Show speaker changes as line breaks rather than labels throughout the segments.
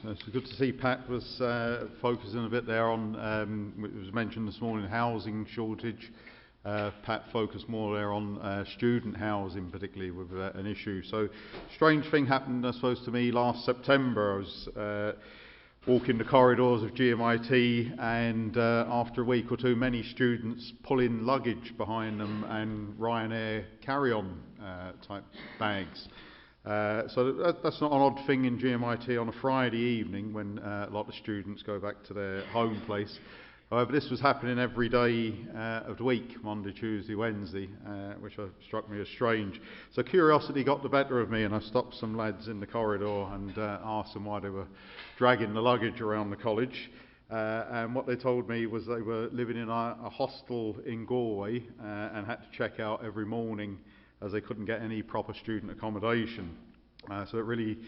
It's good to see Pat was focusing a bit there on, it was mentioned this morning, housing shortage. Pat focused more there on student housing, particularly with an issue. So, strange thing happened, I suppose, to me last September. I was walking the corridors of GMIT, and after a week or two, many students pulling luggage behind them and Ryanair carry-on type bags. So that's not an odd thing in GMIT on a Friday evening when a lot of students go back to their home place. However, this was happening every day of the week, Monday, Tuesday, Wednesday, which struck me as strange. So curiosity got the better of me, and I stopped some lads in the corridor and asked them why they were dragging the luggage around the college. And what they told me was they were living in a hostel in Galway and had to check out every morning as they couldn't get any proper student accommodation. So it really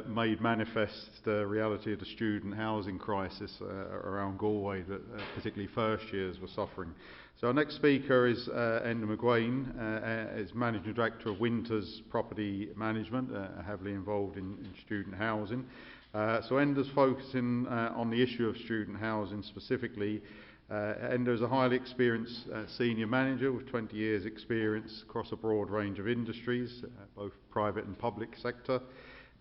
made manifest the reality of the student housing crisis around Galway that particularly first years were suffering. So our next speaker is Enda McGuane, is Managing Director of Winters Property Management, heavily involved in student housing. So Enda's focusing on the issue of student housing specifically. Enda is a highly experienced senior manager with 20 years experience across a broad range of industries, both private and public sector.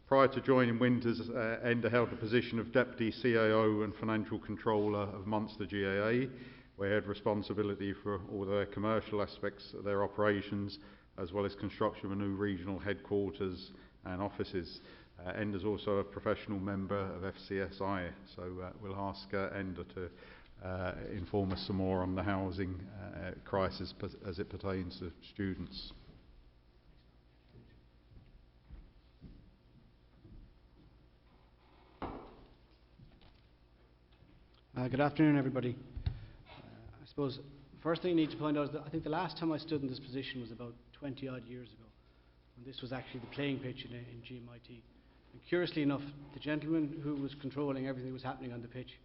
Prior to joining Winters, Enda held the position of Deputy CAO and Financial Controller of Munster GAA, where he had responsibility for all their commercial aspects of their operations, as well as construction of a new regional headquarters and offices. Enda is also a professional member of FCSI, so we'll ask Enda to inform us some more on the housing crisis as it pertains to students.
Good afternoon, everybody. I suppose the first thing you need to point out is that I think the last time I stood in this position was about 20 odd years ago, when this was actually the playing pitch in GMIT. And curiously enough, the gentleman who was controlling everything that was happening on the pitch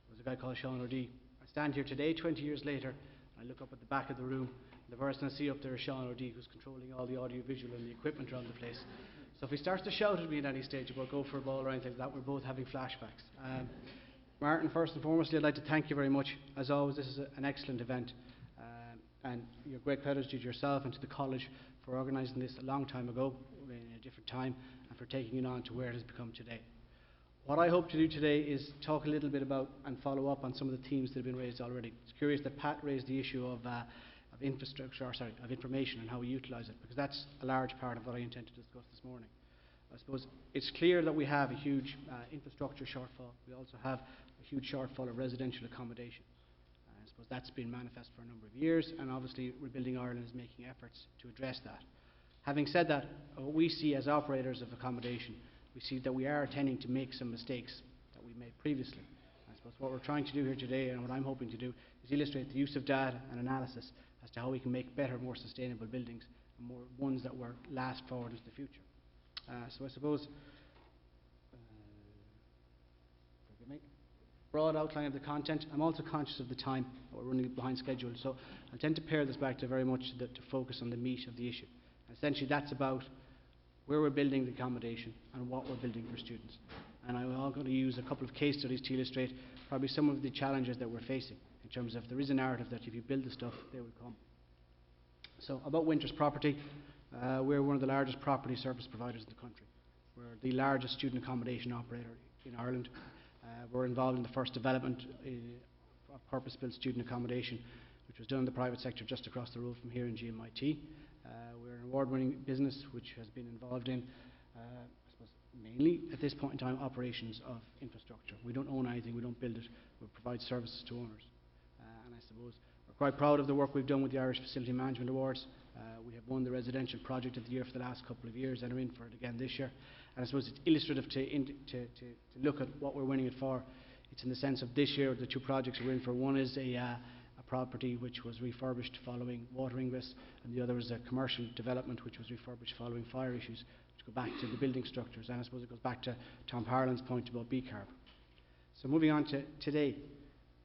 was a guy called Sean O'Dea. I stand here today, 20 years later, and I look up at the back of the room, and the person I see up there is Sean O'Dea, who's controlling all the audio-visual and the equipment around the place. So if he starts to shout at me at any stage about go for a ball or anything like that, we're both having flashbacks. Martin, first and foremost, I'd like to thank you very much. As always, this is an excellent event, and your great credit to yourself and to the college for organising this a long time ago, in a different time, and for taking it on to where it has become today. What I hope to do today is talk a little bit about and follow up on some of the themes that have been raised already. It's curious that Pat raised the issue of information and how we utilise it, because that's a large part of what I intend to discuss this morning. I suppose it's clear that we have a huge infrastructure shortfall. We also have a huge shortfall of residential accommodation. I suppose that's been manifest for a number of years, and obviously Rebuilding Ireland is making efforts to address that. Having said that, what we see as operators of accommodation, we see that we are tending to make some mistakes that we made previously. I suppose what we're trying to do here today, and what I'm hoping to do, is illustrate the use of data and analysis as to how we can make better, more sustainable buildings, and more ones that will last forward into the future. So I suppose, forgive me, broad outline of the content. I'm also conscious of the time, that we're running behind schedule, so I tend to pare this back to very much to focus on the meat of the issue. Essentially, that's about where we're building the accommodation and what we're building for students. And I'm going to use a couple of case studies to illustrate probably some of the challenges that we're facing, in terms of there is a narrative that if you build the stuff, they will come. So about Winters Property, we're one of the largest property service providers in the country. We're the largest student accommodation operator in Ireland. We're involved in the first development of purpose-built student accommodation, which was done in the private sector just across the road from here in GMIT. We're an award-winning business which has been involved in, I suppose, mainly at this point in time, operations of infrastructure. We don't own anything, we don't build it, we provide services to owners. And I suppose we're quite proud of the work we've done with the Irish Facility Management Awards. We have won the Residential Project of the Year for the last couple of years and are in for it again this year. And I suppose it's illustrative to look at what we're winning it for. It's in the sense of this year, the two projects we're in for. One is a property which was refurbished following water ingress, and the other is a commercial development which was refurbished following fire issues, which go back to the building structures. And I suppose it goes back to Tom Harlan's point about B-carb. So moving on to today.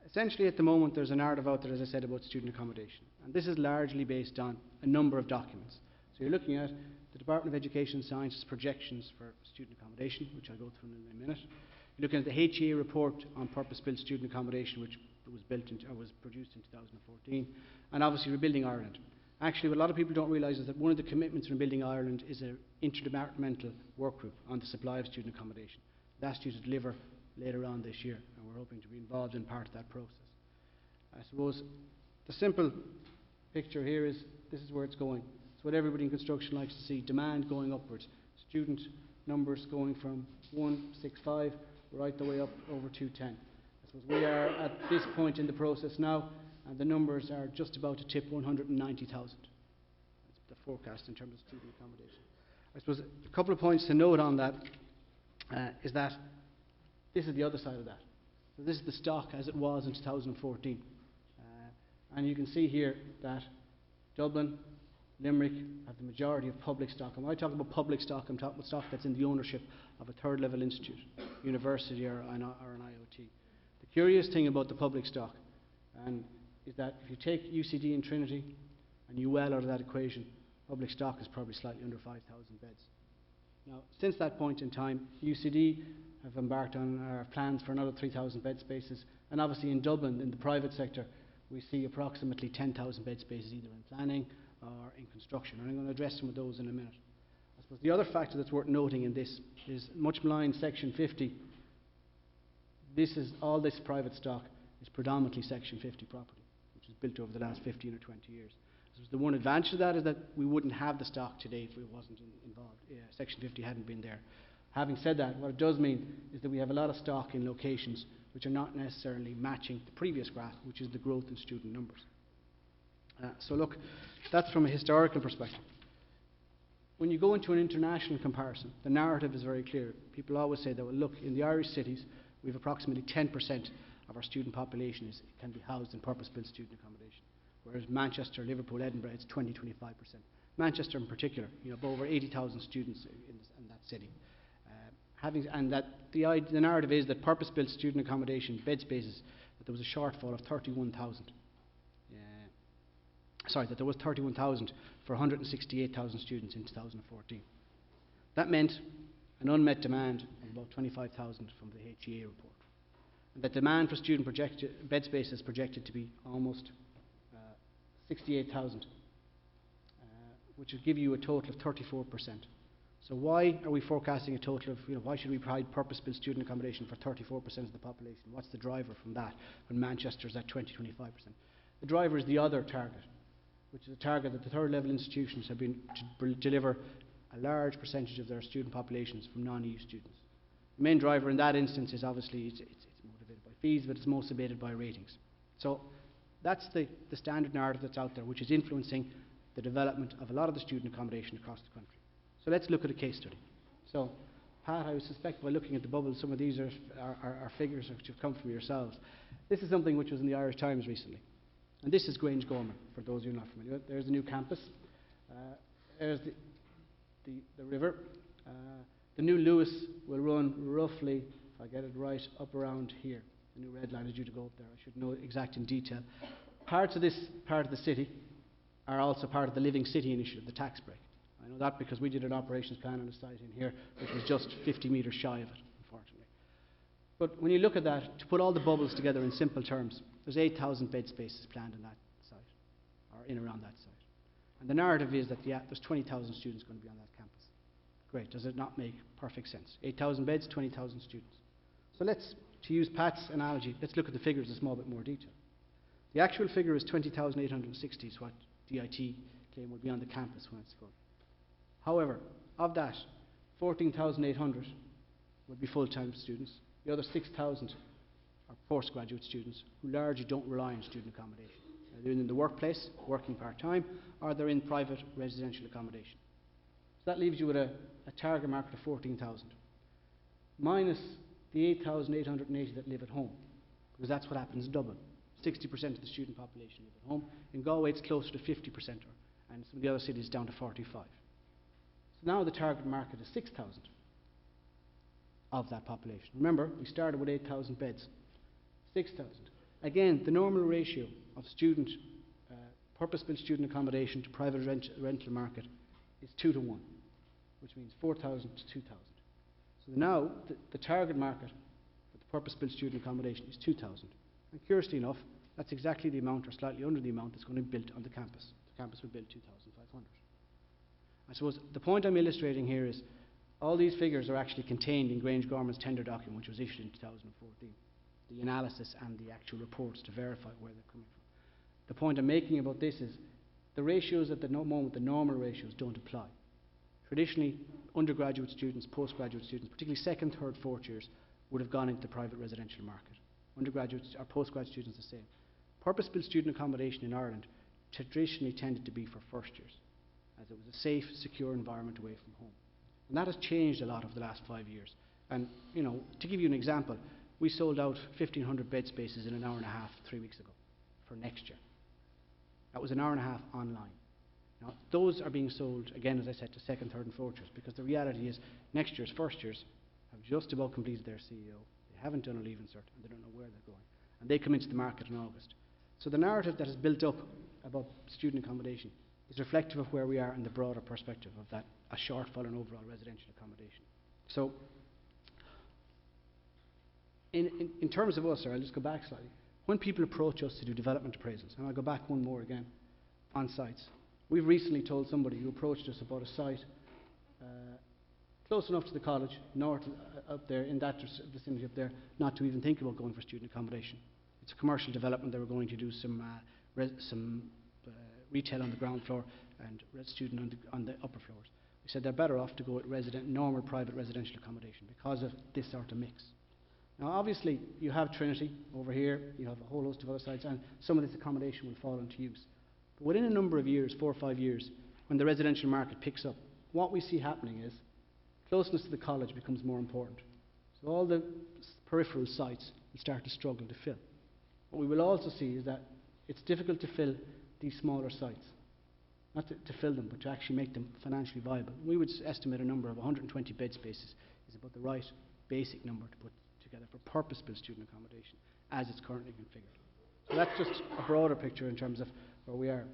Essentially at the moment there's a narrative out there, as I said, about student accommodation. And this is largely based on a number of documents. So So you're looking at the Department of Education and Science's projections for student accommodation, which I'll go through in a minute. You're looking at the HEA report on purpose-built student accommodation, which was produced in 2014, and obviously Rebuilding Ireland. Actually, what a lot of people don't realise is that one of the commitments in Rebuilding Ireland is an interdepartmental work group on the supply of student accommodation. That's due to deliver later on this year, and we're hoping to be involved in part of that process. I suppose the simple picture here is this is where it's going. It's what everybody in construction likes to see, demand going upwards, student numbers going from 165 right the way up over 210. I suppose we are at this point in the process now, and the numbers are just about to tip 190,000. That's the forecast in terms of student accommodation. I suppose a couple of points to note on that is that this is the other side of that. So this is the stock as it was in 2014. And you can see here that Dublin, Limerick have the majority of public stock. And when I talk about public stock, I'm talking about stock that's in the ownership of a third level institute, university or an IoT. The curious thing about the public stock is that if you take UCD and Trinity and UL out of that equation, public stock is probably slightly under 5,000 beds. Now, since that point in time, UCD have embarked on plans for another 3,000 bed spaces, and obviously in Dublin, in the private sector, we see approximately 10,000 bed spaces either in planning or in construction, and I'm going to address some of those in a minute. I suppose the other factor that's worth noting in this is much maligned Section 50. All this private stock is predominantly Section 50 property, which was built over the last 15 or 20 years. So the one advantage of that is that we wouldn't have the stock today if it wasn't involved. Section 50 hadn't been there. Having said that, what it does mean is that we have a lot of stock in locations which are not necessarily matching the previous graph, which is the growth in student numbers. So look, that's from a historical perspective. When you go into an international comparison, the narrative is very clear. People always say that, well, look, in the Irish cities, we have approximately 10% of our student population can be housed in purpose-built student accommodation, whereas Manchester, Liverpool, Edinburgh, it's 20-25%. Manchester in particular, over 80,000 students in that city. The narrative is that purpose-built student accommodation bed spaces, that there was a shortfall of 31,000. That there was 31,000 for 168,000 students in 2014. That meant an unmet demand of about 25,000 from the HEA report. And that demand for student bed space is projected to be almost 68,000, which will give you a total of 34%. So why are we forecasting a total of, why should we provide purpose-built student accommodation for 34% of the population? What's the driver from that when Manchester's at 20-25%? The driver is the other target, which is a target that the third level institutions have been to deliver a large percentage of their student populations from non-EU students. The main driver in that instance is obviously it's motivated by fees, but it's motivated by ratings. So that's the standard narrative that's out there, which is influencing the development of a lot of the student accommodation across the country. So let's look at a case study. So, Pat, I would suspect by looking at the bubbles, some of these are figures which have come from yourselves. This is something which was in the Irish Times recently. And this is Grange Gorman, for those of you not familiar with. There's the new campus. There's the river. The new Lewis will run roughly, if I get it right, up around here. The new red line is due to go up there. I should know exact in detail. Parts of this part of the city are also part of the Living City initiative, the tax break. I know that because we did an operations plan on a site in here, which was just 50 metres shy of it, unfortunately. But when you look at that, to put all the bubbles together in simple terms, there's 8,000 bed spaces planned on that site, or in around that site. And the narrative is that, there's 20,000 students going to be on that campus. Great, does it not make perfect sense? 8,000 beds, 20,000 students. So to use Pat's analogy, let's look at the figures in a small bit more detail. The actual figure is 20,860 is what DIT claim will be on the campus when it's full. However, of that, 14,800 would be full-time students. The other 6,000 are postgraduate students who largely don't rely on student accommodation. They're in the workplace, working part-time, or they're in private residential accommodation. So that leaves you with a target market of 14,000, minus the 8,880 that live at home, because that's what happens in Dublin. 60% of the student population live at home. In Galway, it's closer to 50%, and some of the other cities down to 45. So now the target market is 6,000 of that population. Remember, we started with 8,000 beds. 6,000. Again, the normal ratio of purpose-built student accommodation to private rental market is 2 to 1, which means 4,000 to 2,000. So now the target market for the purpose-built student accommodation is 2,000. And curiously enough, that's exactly the amount or slightly under the amount that's going to be built on the campus. The campus will build 2,500. I suppose the point I'm illustrating here is all these figures are actually contained in Grange Gorman's tender document, which was issued in 2014. The analysis and the actual reports to verify where they're coming from. The point I'm making about this is the ratios at the moment, the normal ratios, don't apply. Traditionally, undergraduate students, postgraduate students, particularly second, third, fourth years, would have gone into the private residential market. Undergraduates or postgraduate students the same. Purpose-built student accommodation in Ireland traditionally tended to be for first years, as it was a safe, secure environment away from home. And that has changed a lot over the last 5 years. And, you know, to give you an example, we sold out 1,500 bed spaces in an hour and a half 3 weeks ago for next year. That was an hour and a half online. Now, those are being sold, again, as I said, to second, third and fourth years, because the reality is next year's first years have just about completed their CEO. They haven't done a leaving cert, and they don't know where they're going. And they come into the market in August. So the narrative that is built up about student accommodation is reflective of where we are in the broader perspective of that, a shortfall in overall residential accommodation. So, in terms of us, I'll just go back slightly. When people approach us to do development appraisals, and I'll go back one more again, on sites, we've recently told somebody who approached us about a site close enough to the college, north up there, in that vicinity up there, not to even think about going for student accommodation. It's a commercial development. They were going to do some retail on the ground floor and student on the upper floors. We said they're better off to go with normal private residential accommodation because of this sort of mix. Now obviously you have Trinity over here, you have a whole host of other sites, and some of this accommodation will fall into use. But within a number of years, 4 or 5 years, when the residential market picks up, what we see happening is closeness to the college becomes more important. So all the peripheral sites will start to struggle to fill. What we will also see is that it's difficult to fill these smaller sites. Not to fill them, but to actually make them financially viable. We would estimate a number of 120 bed spaces is about the right basic number to put together for purpose-built student accommodation as it's currently configured. So that's just a broader picture in terms of where we are.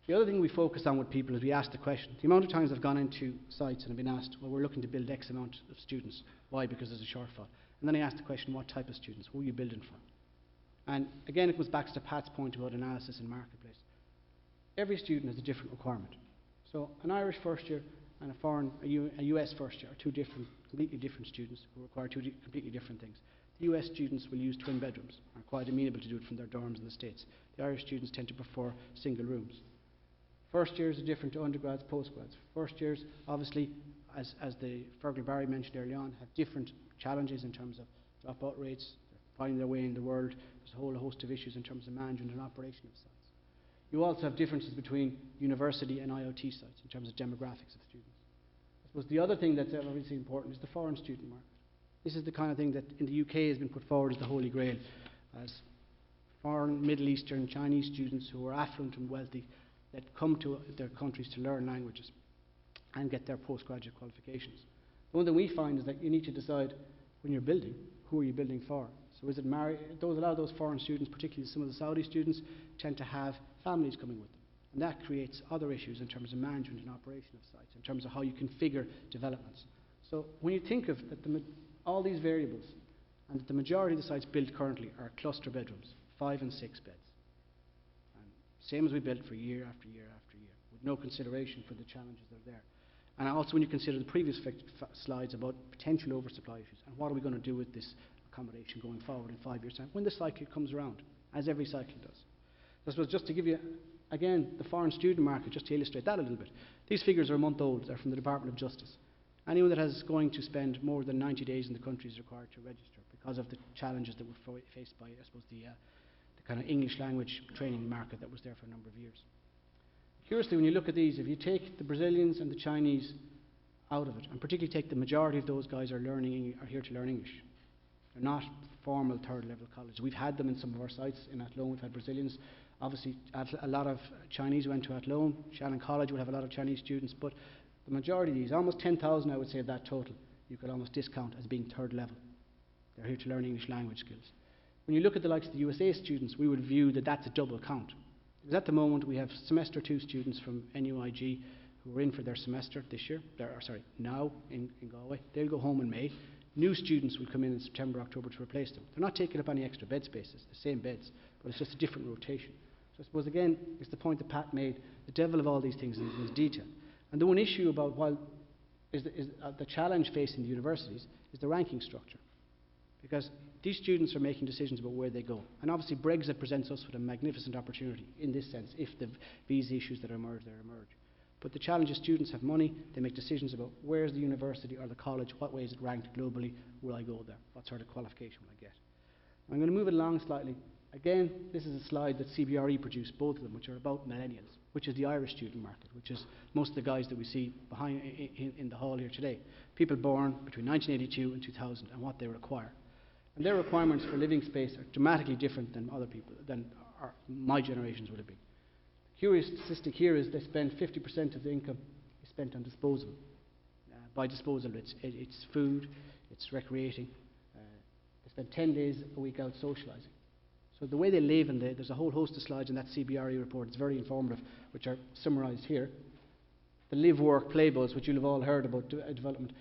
The other thing we focus on with people is we ask the question. The amount of times I've gone into sites and have been asked, well, we're looking to build X amount of students. Why? Because there's a shortfall. And then I ask the question, what type of students? Who are you building for? And again, it goes back to Pat's point about analysis and marketplace. Every student has a different requirement. So an Irish first year and a US first year are two completely different students who require two completely different things. The US students will use twin bedrooms, are quite amenable to do it from their dorms in the States. The Irish students tend to prefer single rooms. First years are different to undergrads, postgrads. First years, obviously, as the Fergal Barry mentioned early on, have different challenges in terms of dropout rates, finding their way in the world. There's a whole host of issues in terms of management and operation of sites. You also have differences between university and IoT sites in terms of demographics of students. I suppose the other thing that's obviously important is the foreign student market. This is the kind of thing that in the UK has been put forward as the Holy Grail, as foreign, Middle Eastern, Chinese students who are affluent and wealthy that come to their countries to learn languages and get their postgraduate qualifications. The one thing we find is that you need to decide when you're building, who are you building for? So is it a lot of those foreign students, particularly some of the Saudi students, tend to have families coming with them. And that creates other issues in terms of management and operation of sites, in terms of how you configure developments. So when you think of that all these variables, and that the majority of the sites built currently are cluster bedrooms, 5 and 6 beds. And same as we built for year after year after year, with no consideration for the challenges that are there. And also when you consider the previous slides about potential oversupply issues, and what are we going to do with this accommodation going forward in 5 years' time, when the cycle comes around, as every cycle does. I suppose just to give you, again, the foreign student market, just to illustrate that a little bit. These figures are a month old. They're from the Department of Justice. Anyone that is going to spend more than 90 days in the country is required to register because of the challenges that were faced by, I suppose, the kind of English language training market that was there for a number of years. Curiously, when you look at these, if you take the Brazilians and the Chinese out of it, and particularly take the majority of those guys are here to learn English. They're not formal third-level colleges. We've had them in some of our sites in Athlone. We've had Brazilians. Obviously, a lot of Chinese went to Athlone. Shannon College would have a lot of Chinese students, but the majority of these, almost 10,000 I would say of that total, you could almost discount as being third level. They're here to learn English language skills. When you look at the likes of the USA students, we would view that that's a double count. Because at the moment we have semester 2 students from NUIG who are in for their semester this year, now in Galway. They'll go home in May. New students will come in September, October to replace them. They're not taking up any extra bed spaces, the same beds, but it's just a different rotation. So I suppose, again, it's the point that Pat made, the devil of all these things is in detail. And the one issue about the challenge facing the universities is the ranking structure. Because these students are making decisions about where they go. And obviously Brexit presents us with a magnificent opportunity in this sense, if the visa issues that emerge. But the challenge is students have money, they make decisions about where's the university or the college, what way is it ranked globally, will I go there, what sort of qualification will I get. I'm going to move it along slightly. Again, this is a slide that CBRE produced, both of them, which are about millennials, which is the Irish student market, which is most of the guys that we see behind in the hall here today. People born between 1982 and 2000 and what they require. And their requirements for living space are dramatically different than other people, than my generations would have been. The curious statistic here is they spend 50% of the income is spent on disposal. By disposal, it's food, it's recreating. They spend 10 days a week out socialising. So the way they live, and there's a whole host of slides in that CBRE report, it's very informative, which are summarised here. The live, work, play buzz, which you'll have all heard about development.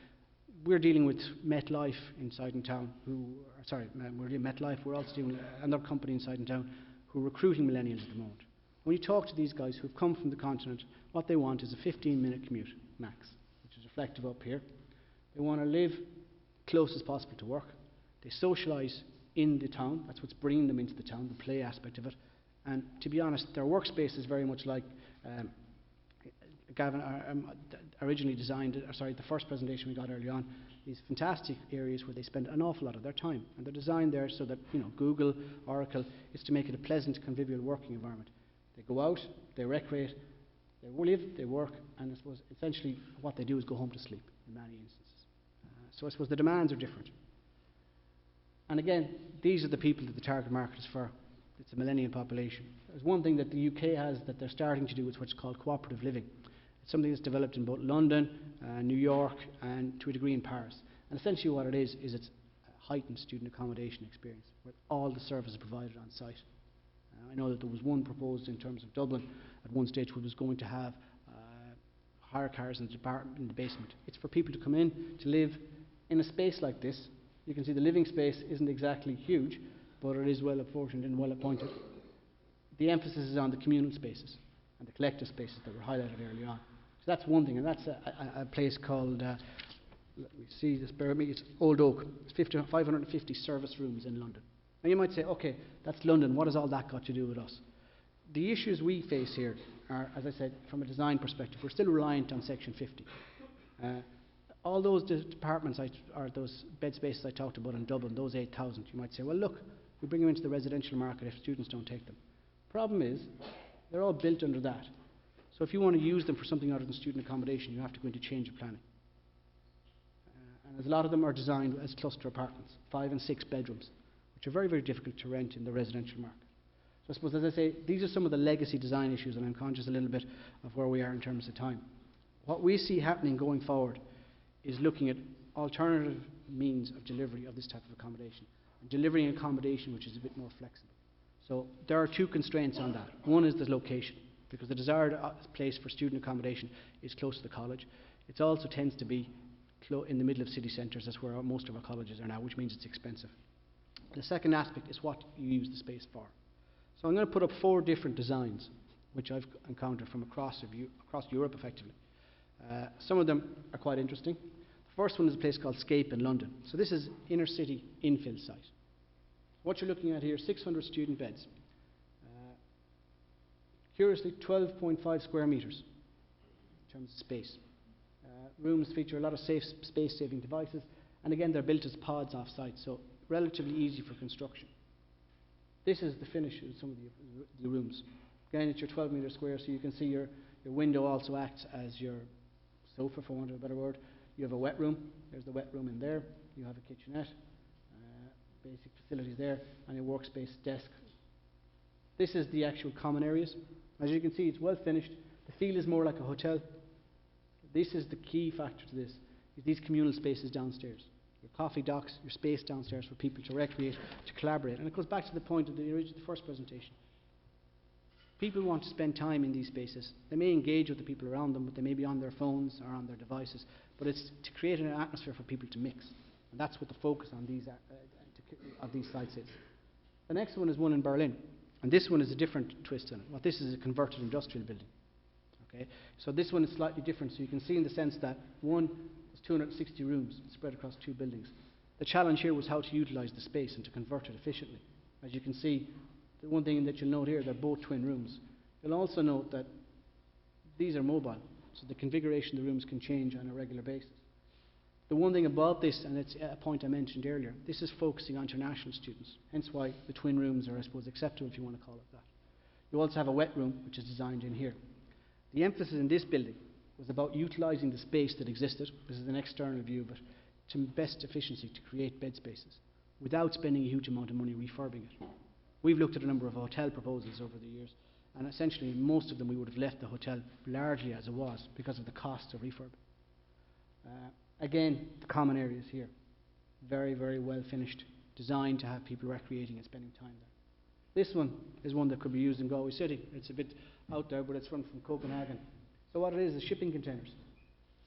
We're dealing with MetLife inside in town, we're MetLife, we're also dealing with another company inside in town who are recruiting millennials at the moment. When you talk to these guys who've come from the continent, what they want is a 15-minute commute, max, which is reflective up here. They want to live close as possible to work. They socialise in the town, that's what's bringing them into the town, the play aspect of it. And to be honest, their workspace is very much like Gavin originally designed, the first presentation we got early on, these fantastic areas where they spend an awful lot of their time. And they're designed there so that, Google, Oracle, is to make it a pleasant, convivial working environment. They go out, they recreate, they live, they work, and I suppose essentially what they do is go home to sleep in many instances. So I suppose the demands are different. And again, these are the people that the target market is for. It's a millennial population. There's one thing that the UK has that they're starting to do, is what's called cooperative living. It's something that's developed in both London, New York, and to a degree in Paris. And essentially what it is it's a heightened student accommodation experience, where all the services are provided on site. I know that there was one proposed in terms of Dublin at one stage, which was going to have hire cars in the department in the basement. It's for people to come in, to live in a space like this. You can see the living space isn't exactly huge, but it is well apportioned and well appointed. The emphasis is on the communal spaces and the collective spaces that were highlighted early on. So that's one thing, and that's a place called, let me see, this bear with me, it's Old Oak. It's 550 service rooms in London. And you might say, okay, that's London, what has all that got to do with us? The issues we face here are, as I said, from a design perspective, we're still reliant on Section 50. All those departments, or those bed spaces I talked about in Dublin, those 8,000, you might say, well look, we bring them into the residential market if students don't take them. Problem is, they're all built under that. So if you want to use them for something other than student accommodation, you have to go into change of planning. And a lot of them are designed as cluster apartments, 5 and 6 bedrooms, which are very, very difficult to rent in the residential market. So I suppose, as I say, these are some of the legacy design issues, and I'm conscious a little bit of where we are in terms of time. What we see happening going forward is looking at alternative means of delivery of this type of accommodation, and delivering accommodation which is a bit more flexible. So there are two constraints on that. One is the location, because the desired place for student accommodation is close to the college. It also tends to be in the middle of city centres. That's where most of our colleges are now, which means it's expensive. The second aspect is what you use the space for. So I'm going to put up 4 different designs which I've encountered from across Europe effectively. Some of them are quite interesting. The first one is a place called Scape in London. So this is inner city infill site. What you're looking at here, 600 student beds. Curiously, 12.5 square metres in terms of space. Rooms feature a lot of space-saving devices, and again they're built as pods off-site, so relatively easy for construction. This is the finish of some of the rooms. Again, it's your 12 metre square, so you can see your window also acts as your sofa, for want of a better word. You have a wet room. There's the wet room in there. You have a kitchenette, basic facilities there, and your workspace desk. This is the actual common areas. As you can see, it's well finished. The feel is more like a hotel. This is the key factor to this, is these communal spaces downstairs. Your coffee docks, your space downstairs for people to recreate, to collaborate. And it goes back to the point of the first presentation. People want to spend time in these spaces. They may engage with the people around them, but they may be on their phones or on their devices. But it's to create an atmosphere for people to mix. And that's what the focus on these sites is. The next one is one in Berlin. And this one is a different twist on it. What this is a converted industrial building. Okay? So this one is slightly different. So you can see in the sense that one, there's 260 rooms spread across 2 buildings. The challenge here was how to utilise the space and to convert it efficiently. As you can see, the one thing that you'll note here, they're both twin rooms. You'll also note that these are mobile, so the configuration of the rooms can change on a regular basis. The one thing about this, and it's a point I mentioned earlier, this is focusing on international students, hence why the twin rooms are, I suppose, acceptable if you want to call it that. You also have a wet room, which is designed in here. The emphasis in this building was about utilising the space that existed, this is an external view of it, to best efficiency to create bed spaces, without spending a huge amount of money refurbing it. We've looked at a number of hotel proposals over the years, and essentially most of them we would have left the hotel largely as it was because of the cost of refurb. Again, the common areas here, very, very well finished, designed to have people recreating and spending time there. This one is one that could be used in Galway City. It's a bit out there, but it's from Copenhagen. So what it is shipping containers,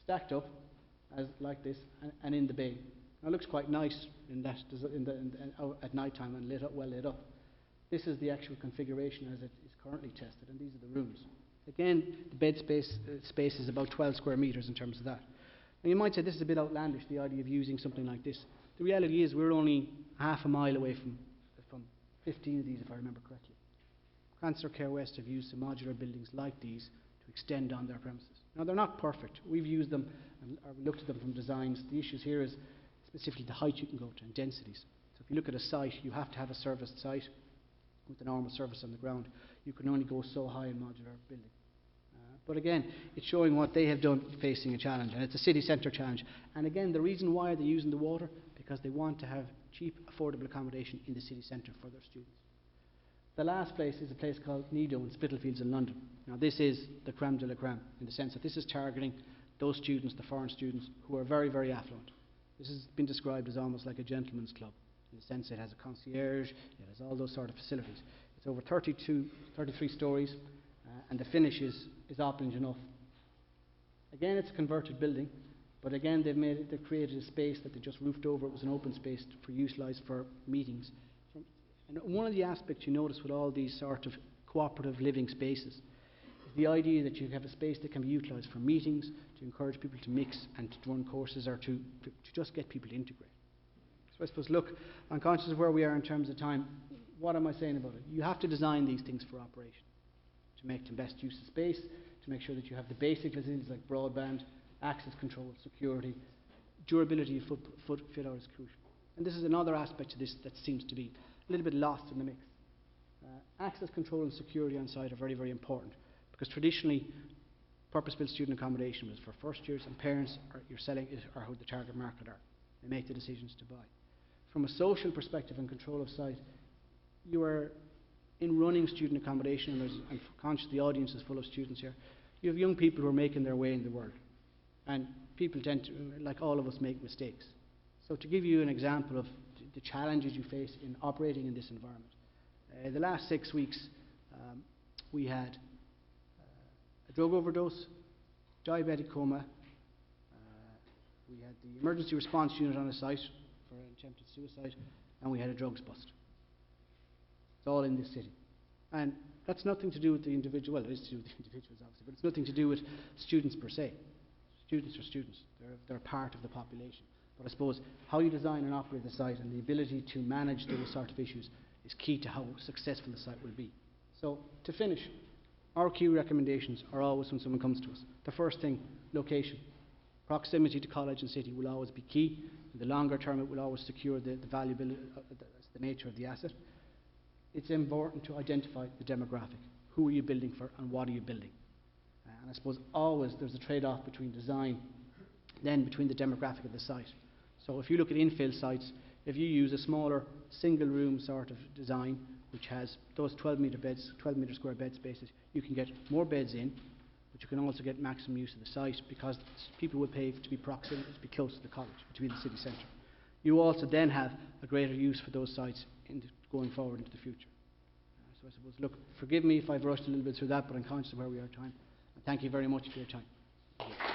stacked up as like this, and in the bay. Now it looks quite nice at night time and lit up, well lit up. This is the actual configuration as it is currently tested, and these are the rooms. Again, the bed space is about 12 square metres in terms of that. Now you might say this is a bit outlandish, the idea of using something like this. The reality is we're only half a mile away from 15 of these, if I remember correctly. Cancer Care West have used some modular buildings like these to extend on their premises. Now they're not perfect. We've used them and looked at them from designs. The issues here is specifically the height you can go to and densities. So if you look at a site, you have to have a serviced site with a normal service on the ground. You can only go so high in modular building. But again, it's showing what they have done facing a challenge, and it's a city centre challenge. And again, the reason why they're using the water, because they want to have cheap, affordable accommodation in the city centre for their students. The last place is a place called Nido in Spitalfields in London. Now this is the creme de la creme, in the sense that this is targeting those students, the foreign students, who are very, very affluent. This has been described as almost like a gentleman's club, in the sense it has a concierge, it has all those sort of facilities. It's over 33 stories, and the finish is opulent enough. Again, it's a converted building, but again they've created a space that they just roofed over. It was an open space for utilised for meetings. And one of the aspects you notice with all these sort of cooperative living spaces is the idea that you have a space that can be utilised for meetings, to encourage people to mix and to run courses, or to just get people to integrate. So I suppose, look, I'm conscious of where we are in terms of time. What am I saying about it? You have to design these things for operation, to make the best use of space, to make sure that you have the basic facilities like broadband, access control, security. Durability of fit out is crucial. And this is another aspect to this that seems to be a little bit lost in the mix. Access control and security on site are very, very important, because traditionally purpose-built student accommodation was for first years, and parents are who the target market are. They make the decisions to buy. From a social perspective and control of site, you are in running student accommodation, and I'm conscious the audience is full of students here. You have young people who are making their way in the world, and people tend to, like all of us, make mistakes. So to give you an example of the challenges you face in operating in this environment, the last 6 weeks we had a drug overdose, diabetic coma, we had the emergency response unit on a site for an attempted suicide, and we had a drugs bust. It's all in this city. And that's nothing to do with the individual, well, it is to do with the individuals obviously, but it's nothing to do with students per se. Students are students, they're part of the population. But I suppose how you design and operate the site and the ability to manage those sort of issues is key to how successful the site will be. So to finish, our key recommendations are always when someone comes to us. The first thing, location. Proximity to college and city will always be key. In the longer term, it will always secure the valuability, the nature of the asset. It's important to identify the demographic. Who are you building for, and what are you building? And I suppose always there's a trade-off between design, then between the demographic of the site. So if you look at infill sites, if you use a smaller single-room sort of design, which has those 12-metre square bed spaces, you can get more beds in, but you can also get maximum use of the site, because people will pay to be proximate, to be close to the college, to be in the city centre. You also then have a greater use for those sites going forward into the future. So I suppose, look, forgive me if I've rushed a little bit through that, but I'm conscious of where we are time. And thank you very much for your time.